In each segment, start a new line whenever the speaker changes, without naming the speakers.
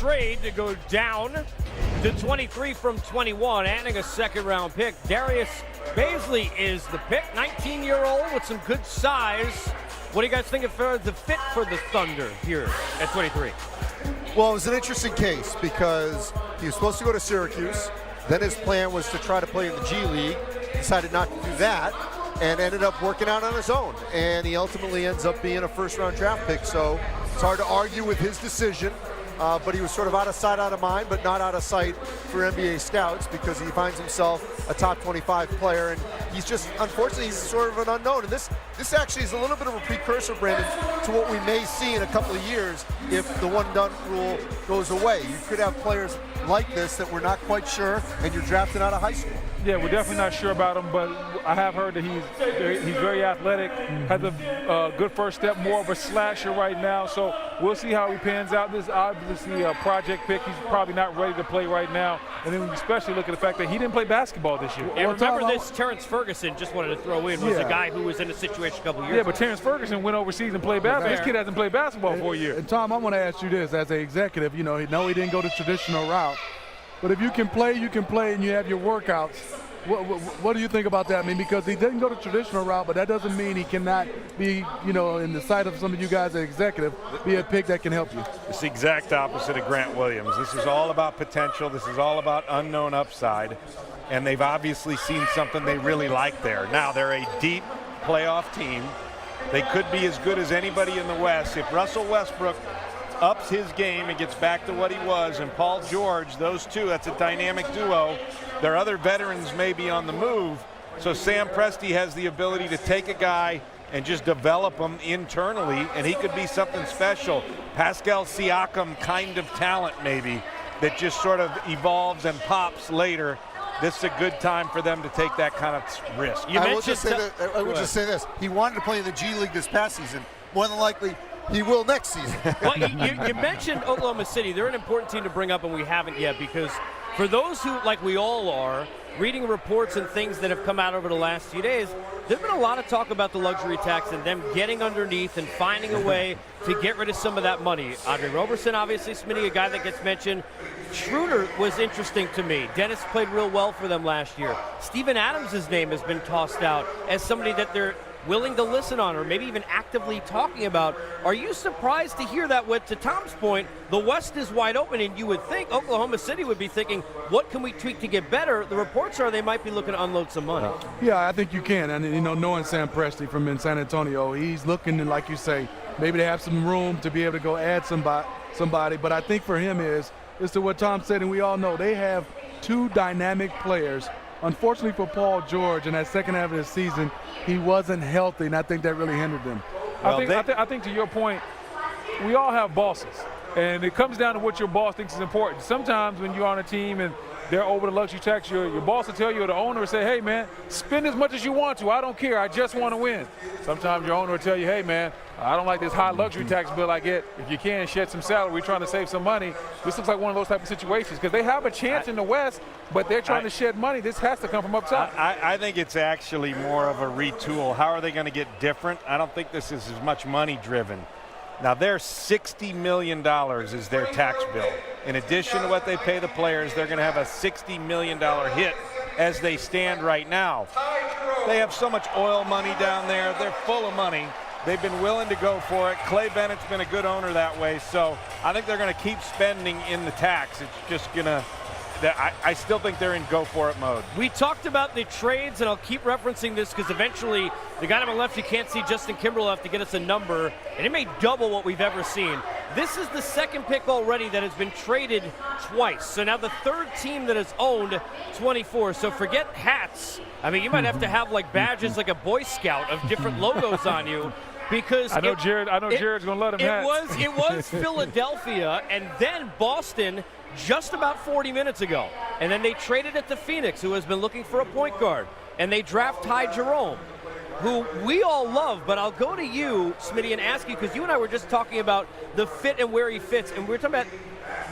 trade to go down to 23 from 21, adding a second-round pick. Darius Bazley is the pick, 19-year-old with some good size. What do you guys think of the fit for the Thunder here at 23?
Well, it was an interesting case because he was supposed to go to Syracuse. Then his plan was to try to play in the G League. Decided not to do that and ended up working out on his own. And he ultimately ends up being a first-round draft pick. So it's hard to argue with his decision. But he was sort of out of sight, out of mind, but not out of sight for NBA scouts because he finds himself a top 25 player, and he's just, unfortunately, he's sort of an unknown. And this actually is a little bit of a precursor, Brandon, to what we may see in a couple of years if the one-done rule goes away. You could have players like this that we're not quite sure, and you're drafted out of high school.
Yeah, we're definitely not sure about him, but I have heard that he's very athletic, has a good first step, more of a slasher right now. So we'll see how he pans out. This is obviously a project pick. He's probably not ready to play right now. And then especially look at the fact that he didn't play basketball this year.
And remember this, Terrence Ferguson, just wanted to throw in, was a guy who was in a situation a couple years ago.
Yeah, but Terrence Ferguson went overseas and played basketball. This kid hasn't played basketball for a year.
And Tom, I want to ask you this as an executive. You know, he didn't go the traditional route. But if you can play, and you have your workouts. What do you think about that? I mean, because he didn't go the traditional route, but that doesn't mean he cannot be, you know, in the sight of some of you guys as executive, be a pick that can help you.
It's the exact opposite of Grant Williams. This is all about potential. This is all about unknown upside. And they've obviously seen something they really like there. Now, they're a deep playoff team. They could be as good as anybody in the West. If Russell Westbrook ups his game and gets back to what he was, and Paul George, those two, that's a dynamic duo. Their other veterans may be on the move, so Sam Presti has the ability to take a guy and just develop him internally, and he could be something special. Pascal Siakam kind of talent maybe that just sort of evolves and pops later. This is a good time for them to take that kind of risk.
I would just say this. He wanted to play in the G League this past season. More than likely, he will next season.
Well, you mentioned Oklahoma City. They're an important team to bring up, and we haven't yet, because for those who, like we all are, reading reports and things that have come out over the last few days, there's been a lot of talk about the luxury tax and them getting underneath and finding a way to get rid of some of that money. Andre Roberson, obviously, Smitty, a guy that gets mentioned. Schroeder was interesting to me. Dennis played real well for them last year. Steven Adams' name has been tossed out as somebody that they're willing to listen on or maybe even actively talking about. Are you surprised to hear that? To Tom's point, the West is wide open, and you would think Oklahoma City would be thinking, what can we tweak to get better? The reports are they might be looking to unload some money.
Yeah, I think you can. And, you know, knowing Sam Presti from in San Antonio, he's looking, like you say, maybe to have some room to be able to go add somebody. But I think for him is to what Tom said, and we all know, they have two dynamic players. Unfortunately for Paul George, in that second half of the season, he wasn't healthy, and I think that really hindered them.
I think to your point, we all have bosses, and it comes down to what your boss thinks is important. Sometimes when you're on a team and they're over the luxury tax, your boss will tell you, or the owner will say, hey, man, spend as much as you want to. I don't care. I just want to win. Sometimes your owner will tell you, hey, man, I don't like this high luxury tax bill I get. If you can, shed some salary. We're trying to save some money. This looks like one of those type of situations because they have a chance in the West, but they're trying to shed money. This has to come from up top.
I think it's actually more of a retool. How are they going to get different? I don't think this is as much money driven. Now, their $60 million is their tax bill. In addition to what they pay the players, they're going to have a $60 million hit as they stand right now. They have so much oil money down there. They're full of money. They've been willing to go for it. Clay Bennett's been a good owner that way. So I think they're going to keep spending in the tax. It's just going to I still think they're in go-for-it mode.
We talked about the trades, and I'll keep referencing this because eventually the guy on my left, you can't see, Justin Kimbrell, have to get us a number, and it may double what we've ever seen. This is the second pick already that has been traded twice. So now the third team that has owned 24. So forget hats. I mean, you might have to have like badges like a Boy Scout of different logos on you. Because
I know Jared's gonna let him hats.
It was Philadelphia and then Boston just about 40 minutes ago. And then they traded it to Phoenix, who has been looking for a point guard. And they draft Ty Jerome, who we all love. But I'll go to you, Smitty, and ask you, because you and I were just talking about the fit and where he fits. And we're talking about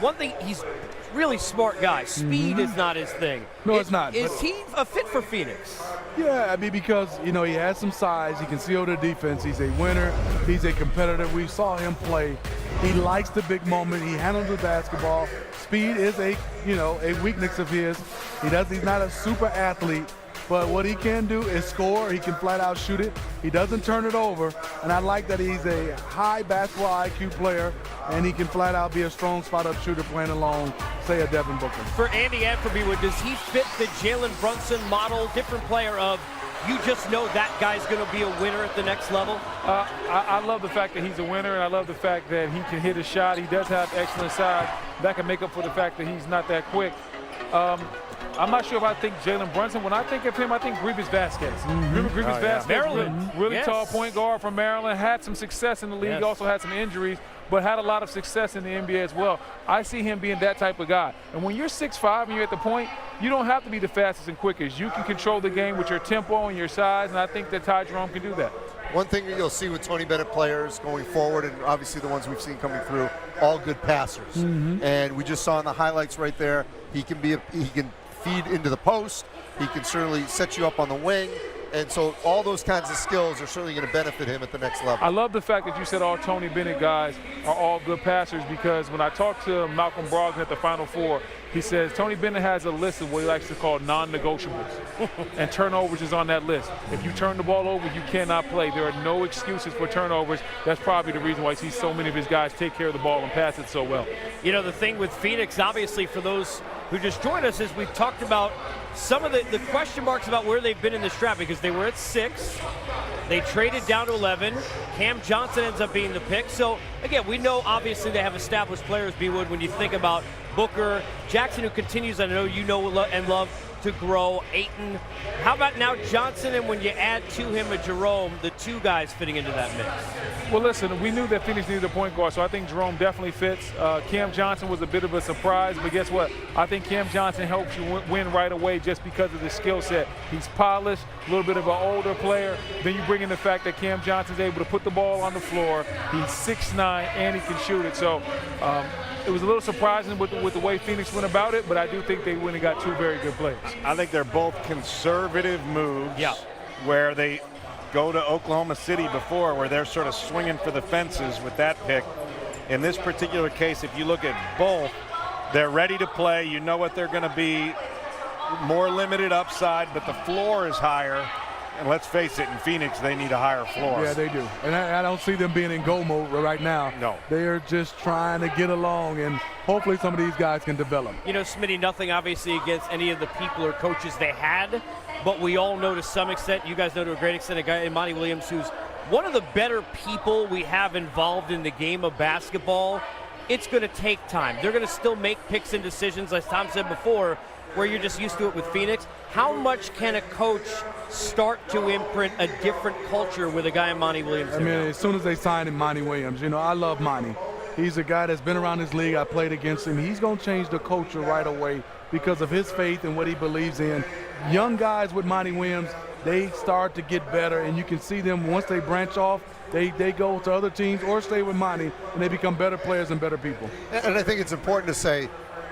one thing, he's a really smart guy. Speed is not his thing.
No, it's not.
Is he a fit for Phoenix?
Yeah, I mean, because, you know, he has some size. He can see over the defense. He's a winner. He's a competitor. We saw him play He likes the big moment. He handles the basketball. Speed is a weakness of his. He's not a super athlete, but what he can do is score. He can flat out shoot it. He doesn't turn it over, and I like that he's a high basketball IQ player, and he can flat out be a strong spot-up shooter playing along, say, a Devin Booker.
For Andy and for B-Wood, does he fit the Jalen Brunson model, different player of you just know that guy's going to be a winner at the next level?
I love the fact that he's a winner, and I love the fact that he can hit a shot. He does have excellent size. That can make up for the fact that he's not that quick. I'm not sure if I think Jalen Brunson. When I think of him, I think Grievous Vasquez. Remember Grievous Vasquez?
Maryland.
Really
Yes.
tall point guard from Maryland. Had some success in the league.
Yes.
Also had some injuries, but had a lot of success in the NBA as well. I see him being that type of guy. And when you're 6'5" and you're at the point, you don't have to be the fastest and quickest. You can control the game with your tempo and your size, and I think that Ty Jerome can do that.
One thing that you'll see with Tony Bennett players going forward, and obviously the ones we've seen coming through, all good passers. And we just saw in the highlights right there, he can feed into the post. He can certainly set you up on the wing. And so all those kinds of skills are certainly going to benefit him at the next level.
I love the fact that you said all Tony Bennett guys are all good passers, because when I talked to Malcolm Brogdon at the Final Four, he says Tony Bennett has a list of what he likes to call non-negotiables, and turnovers is on that list. If you turn the ball over, you cannot play. There are no excuses for turnovers. That's probably the reason why I see so many of his guys take care of the ball and pass it so well.
You know, the thing with Phoenix, obviously, for those who just joined us, is we've talked about some of the question marks about where they've been in this draft, because they were at 6. They traded down to 11. Cam Johnson ends up being the pick. So, again, we know, obviously, they have established players, B-Wood, when you think about Booker, Jackson, who continues, I know you know and love, to grow, Ayton. How about now Johnson, and when you add to him a Jerome, the two guys fitting into that mix?
Well, listen, we knew that Phoenix needed a point guard, so I think Jerome definitely fits. Cam Johnson was a bit of a surprise, but guess what? I think Cam Johnson helps you win right away just because of the skill set. He's polished, a little bit of an older player. Then you bring in the fact that Cam Johnson's able to put the ball on the floor. He's 6'9", and he can shoot it. So it was a little surprising with the way Phoenix went about it, but I do think they went and got two very good players.
I think they're both conservative moves, where they go to Oklahoma City before, where they're sort of swinging for the fences with that pick. In this particular case, if you look at both, they're ready to play. You know what they're going to be. More limited upside, but the floor is higher. And let's face it, in Phoenix, they need a higher floor.
Yeah, they do. And I don't see them being in go mode right now.
No.
They are just trying to get along, and hopefully some of these guys can develop.
You know, Smitty, nothing obviously against any of the people or coaches they had, but we all know to some extent, you guys know to a great extent, a guy, Monty Williams, who's one of the better people we have involved in the game of basketball. It's going to take time. They're going to still make picks and decisions, as Tom said before, where you're just used to it with Phoenix. How much can a coach start to imprint a different culture with a guy in Monty Williams?
I mean, as soon as they signed him, Monty Williams, you know, I love Monty. He's a guy that's been around this league. I played against him. He's going to change the culture right away because of his faith and what he believes in. Young guys with Monty Williams, they start to get better, and you can see them once they branch off, they go to other teams or stay with Monty, and they become better players and better people.
And I think it's important to say,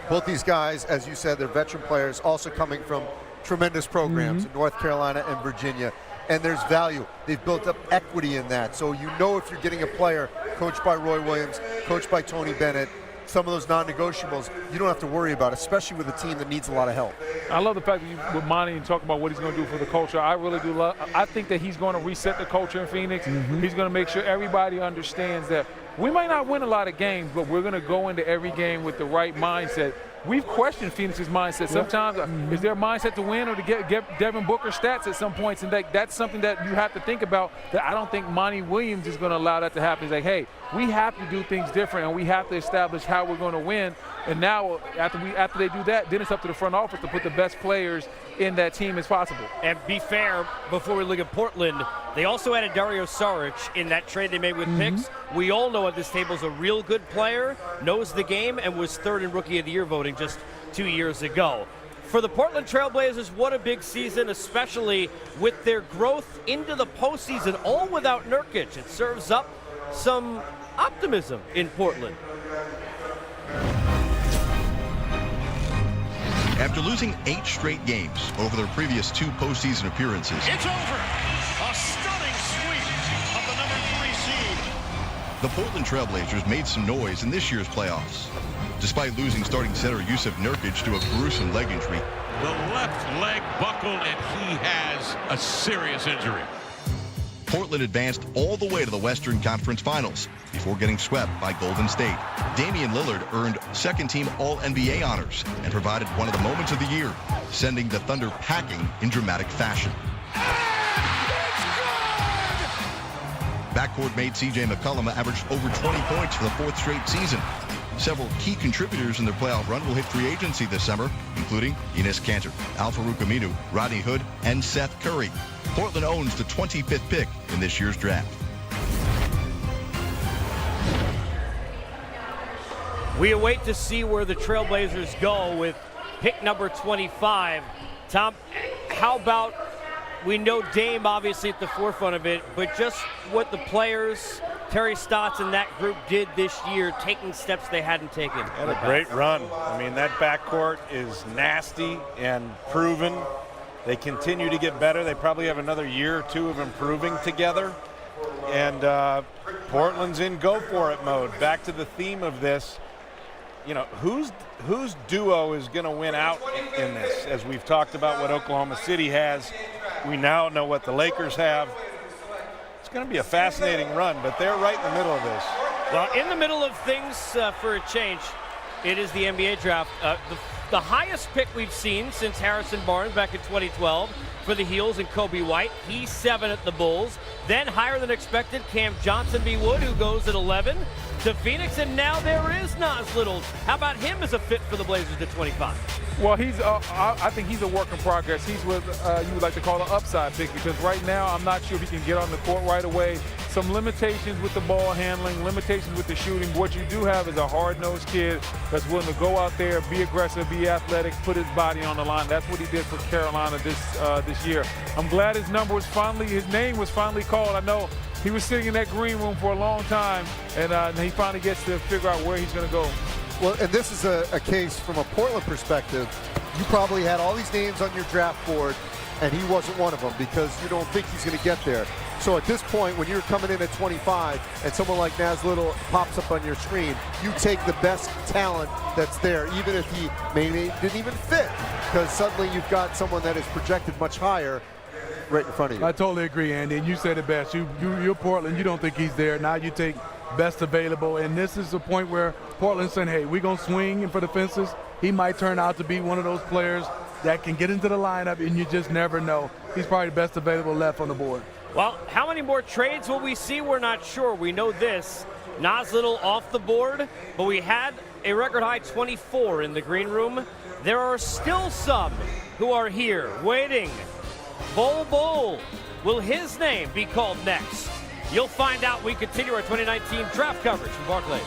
both these guys, as you said, they're veteran players, also coming from tremendous programs in North Carolina and Virginia. And there's value. They've built up equity in that. So you know if you're getting a player coached by Roy Williams, coached by Tony Bennett, some of those non-negotiables, you don't have to worry about, especially with a team that needs a lot of help.
I love the fact that you, with Monty, and talk about what he's going to do for the culture. I really do love. I think that he's going to reset the culture in Phoenix. He's going to make sure everybody understands that we might not win a lot of games, but we're going to go into every game with the right mindset. We've questioned Phoenix's mindset. Sometimes is their mindset to win or to get Devin Booker stats at some points, and that's something that you have to think about, that I don't think Monty Williams is going to allow that to happen. He's like, hey, we have to do things different, and we have to establish how we're going to win. And now after they do that, then it's up to the front office to put the best players in that team as possible.
And be fair, before we look at Portland, they also added Darius Bazley in that trade they made with picks. We all know at this table is a real good player, knows the game, and was third in Rookie of the Year voting just 2 years ago. For the Portland Trailblazers, what a big season, especially with their growth into the postseason, all without Nurkic. It serves up some optimism in Portland.
After losing 8 straight games over their previous 2 postseason appearances,
it's over. A stunning sweep of the number 3 seed.
The Portland Trailblazers made some noise in this year's playoffs. Despite losing starting center Yusuf Nurkic to a gruesome leg injury,
the left leg buckled, and he has a serious injury.
Portland advanced all the way to the Western Conference Finals before getting swept by Golden State. Damian Lillard earned second-team All-NBA honors and provided one of the moments of the year, sending the Thunder packing in dramatic fashion. Backcourt mate C.J. McCollum averaged over 20 points for the fourth straight season. Several key contributors in their playoff run will hit free agency this summer, including Enes Kanter, Al-Farouq Aminu, Rodney Hood, and Seth Curry. Portland owns the 25th pick in this year's draft.
We await to see where the Trailblazers go with pick number 25. Tom, how about, we know Dame obviously at the forefront of it, but just what the players, Terry Stotts and that group did this year, taking steps they hadn't taken.
Had a great run. I mean, that backcourt is nasty and proven. They continue to get better. They probably have another year or two of improving together. And Portland's in go-for-it mode. Back to the theme of this, you know, whose duo is going to win out in this? As we've talked about what Oklahoma City has, we now know what the Lakers have. It's going to be a fascinating run, but they're right in the middle of this.
Well, in the middle of things for a change, it is the NBA draft. The highest pick we've seen since Harrison Barnes back in 2012 for the Heels and Kobe White. He's 7 at the Bulls. Then higher than expected, Cam Johnson B. Wood, who goes at 11 to Phoenix. And now there is Nas Little. How about him as a fit for the Blazers at 25?
Well, I think he's a work in progress. He's what you would like to call an upside pick, because right now I'm not sure if he can get on the court right away. Some limitations with the ball handling, limitations with the shooting. But what you do have is a hard-nosed kid that's willing to go out there, be aggressive, be athletic, put his body on the line. That's what he did for Carolina this year. I'm glad his name was finally called. I know he was sitting in that green room for a long time, and he finally gets to figure out where he's going to go.
Well, and this is a case from a Portland perspective. You probably had all these names on your draft board, and he wasn't one of them because you don't think he's going to get there. So at this point, when you're coming in at 25 and someone like Nas Little pops up on your screen, you take the best talent that's there, even if he maybe didn't even fit, because suddenly you've got someone that is projected much higher right in front of you.
I totally agree, Andy, and you said it best. You're Portland. You don't think he's there. Now you take best available, and this is the point where Portland's saying, hey, we're going to swing for the fences. He might turn out to be one of those players that can get into the lineup, and you just never know. He's probably the best available left on the board.
Well, how many more trades will we see? We're not sure. We know this. Nas Little off the board, but we had a record high 24 in the green room. There are still some who are here waiting. Bol, will his name be called next? You'll find out. We continue our 2019 draft coverage from Barclays.